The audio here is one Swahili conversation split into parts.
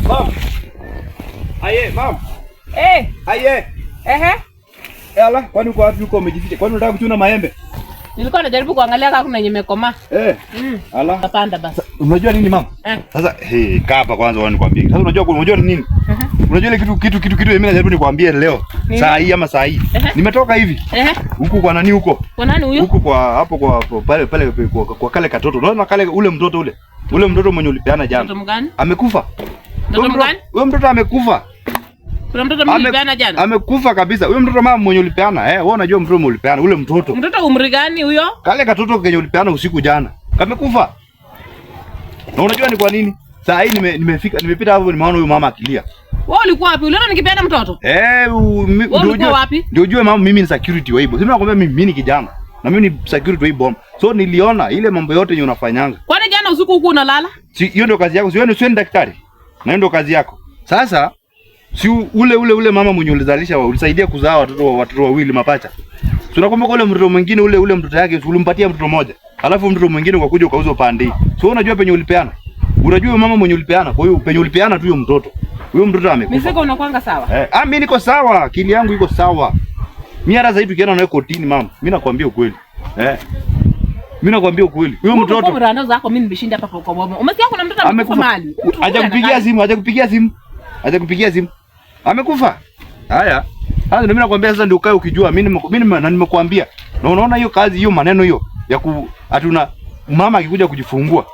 Mam. Aye, mam. Aye. Ala, kwani uko wapi huko umejificha? Kwani unataka kuchuna maembe? Nilikuwa najaribu kuangalia kama kuna nimekoma. Ala. Kapanda basi. Unajua nini mama? Sasa kaa hapa kwanza wewe nikwambie. Sasa unajua nini? Unajua ile kitu mimi najaribu nikwambie leo. Saa hii ama saa hii. Nimetoka hivi. Huku kwa nani huko? Kwa nani huyo? Huko kwa hapo kwa pale kwa kale katoto. Unaona kale ule mtoto ule. Ule mtoto mwenye ulipeana jana. Mtoto mgani? Amekufa. Mtoto mgani? Huyo mtoto amekufa. Kuna mtoto mwenye ulipeana jana? Amekufa kabisa. Huyo mtoto mama mwenye ulipeana. Wewe unajua mtoto mwenye ulipeana ule mtoto. Mtoto umri gani huyo? Kale katoto kenye ulipeana usiku jana. Kamekufa. Na unajua ni kwa nini? Saa hii nimepita hapo nimeona huyo mama akilia. Wewe ulikuwa wapi? Uliona nikipeana mtoto? Ulikuwa wapi? Ndio ujue mama mimi ni security wa Ibo. Sema nakwambia mimi ni kijana. Na mimi ni security wa Ibo. So niliona ile mambo yote yenye unafanyanga. Kwani jana usiku huko unalala? Si hiyo ndio kazi yako. Si wewe ni daktari. Na ndio kazi yako. Sasa si ule mama mwenye ulizalisha ulisaidia kuzaa watoto wawili mapacha. Tunakumbuka ule mtoto mwingine ule mtoto yake ulimpatia mtoto mmoja. Alafu mtoto mwingine ukakuja ukauza upande hii. So unajua penye ulipeana. Unajua mama mwenye ulipeana. Kwa hiyo penye ulipeana tu huyo mtoto. Huyo mtoto amekufa. Miseko unakuanga sawa? Mimi niko sawa. Akili yangu iko sawa. Mimi hata zaidi tukienda nawe kotini mama. Mimi nakwambia ukweli. Mimi nakwambia ukweli. Huyo mtoto. Kwa mrano zako mimi nimeshinda hapa kwa baba. Umesikia kuna mtoto amekufa mahali. Hajakupigia simu. Amekufa. Haya. Sasa ndio mimi nakwambia sasa ndio ukae ukijua. Mimi nimekuambia. Na unaona hiyo kazi hiyo maneno hiyo ya hatuna mama akikuja kujifungua.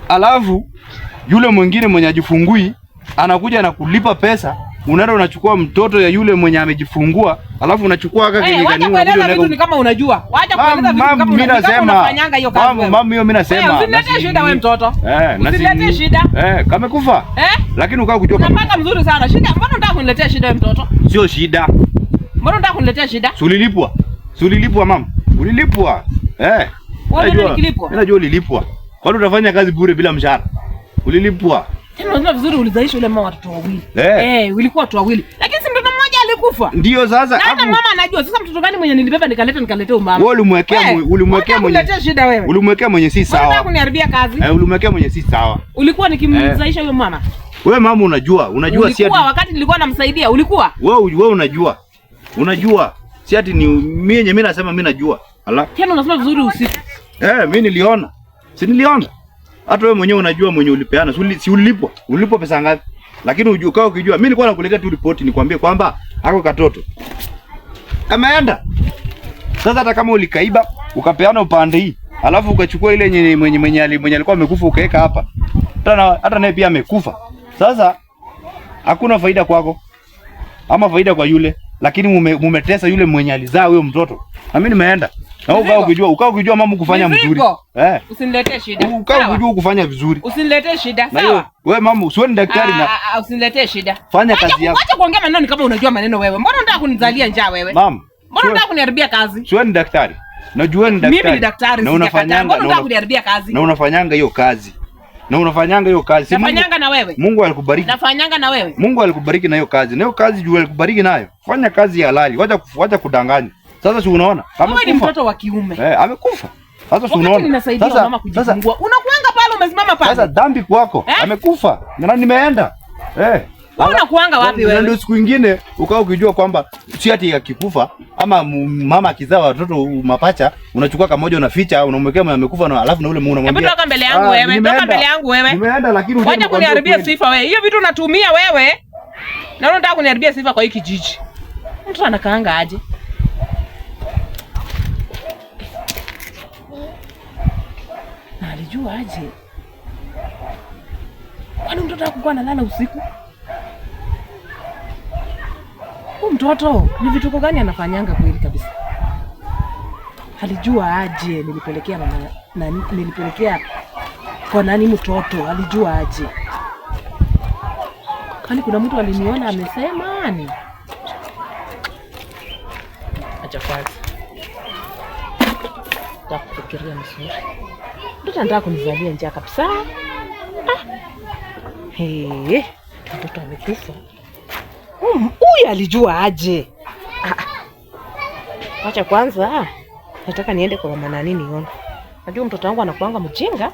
Alafu yule mwingine mwenye ajifungui anakuja na kulipa pesa, unaenda unachukua mtoto ya yule mwenye amejifungua, alafu unachukua aka kwenye gani unakuja vitu ni kama unajua. Wacha kueleza vitu kama unafanyanga hiyo kazi wewe. Mama hiyo mimi nasema. Usilete shida wewe mtoto. Usilete shida. Kamekufa. Lakini ukao kujua kama. Unapanga mzuri sana. Shida, mbona unataka kuniletea shida wewe mtoto? Sio shida. Mbona unataka kuniletea shida? Sulilipwa mama. Ulilipwa. Wewe nilipwa. Mimi najua ulilipwa. Kwani utafanya kazi bure bila mshahara? Ulilipwa. Tena unajua vizuri ulizalisha yule mama watoto wawili. Ulikuwa watu wawili. Lakini si mtoto mmoja alikufa. Ndio sasa. Hata mama anajua sasa mtoto gani mwenye nilibeba nikaletea umama. Wewe ulimwekea mwenye si sawa. Unataka kuniharibia kazi? Ulimwekea mwenye si sawa. Ulikuwa nikimzalisha yule mama. Wewe mama unajua si ati. Wakati nilikuwa namsaidia ulikuwa? Wewe unajua. Unajua. Si ati ni mimi nasema mimi najua. Ala. Tena unasema vizuri usiku. Mimi niliona. Si niliona. Hata wewe mwenyewe unajua mwenye ulipeana. Si ulilipwa. Ulilipwa pesa ngapi? Lakini ukijua mimi nilikuwa nakuletea tu report nikwambie kwamba hako katoto ameenda. Sasa hata kama ulikaiba ukapeana upande hii, alafu ukachukua ile mwenye alikuwa amekufa ukaweka hapa. Hata naye pia amekufa. Sasa hakuna faida kwako. Ama faida kwa yule, lakini mumetesa yule mwenye alizaa huyo mtoto. Na mimi nimeenda. Na ukao ukijua mama kufanya mzuri. Usiniletee shida. Ukao ukijua kufanya vizuri. Usiniletee shida. Sawa? Wewe mama usiwe daktari na usiniletee shida. Fanya kazi yako. Acha kuongea maneno kama unajua maneno wewe. Mbona unataka kunizalia njaa wewe? Mama. Mbona unataka kuniharibia kazi? Usiwe daktari. Najua ni daktari. Mimi ni daktari. Na unafanyanga. Mbona unataka kuniharibia kazi? Na unafanyanga hiyo kazi. Nafanyanga na wewe. Mungu alikubariki. Nafanyanga na wewe. Mungu alikubariki na hiyo kazi. Na hiyo kazi juu alikubariki nayo. Fanya kazi ya halali. Wacha kudanganya. Sasa si unaona? Wewe ni mtoto wa kiume. Amekufa. Sasa si unaona? Ninasaidia mama kujifungua. Unakuanga pale umesimama pale. Sasa dhambi kwako. Amekufa. Na nimeenda. Wewe unakuanga wapi wewe? Ndio siku nyingine ukao ukijua kwamba si ati akikufa ama mama akizaa watoto mapacha unachukua kama moja unaficha unamwekea mwenye amekufa na alafu na ule unamwambia. Hebu toka mbele yangu wewe. Toka mbele yangu wewe. Nimeenda lakini wacha kuniharibia sifa wewe. Hiyo vitu unatumia wewe. Na unataka kuniharibia sifa kwa hiki kijiji. Mtu anakaanga aje? Na alijua aje? Kwani mtoto hakuwa analala usiku? Huyu mtoto ni vituko gani anafanyanga kweli kabisa? Alijua aje nilipelekea kwa nani mtoto? Alijua aje? Kwani kuna mtu aliniona amesema ni? Acha kwanza. Takufikiria mzuri. Mtoto anataka kunizalia njaa kabisa. Mtoto amekufa. Huyu alijua aje? Acha kwanza. Nataka niende kwa mama nani nione. Najua mtoto wangu anakuanga mjinga.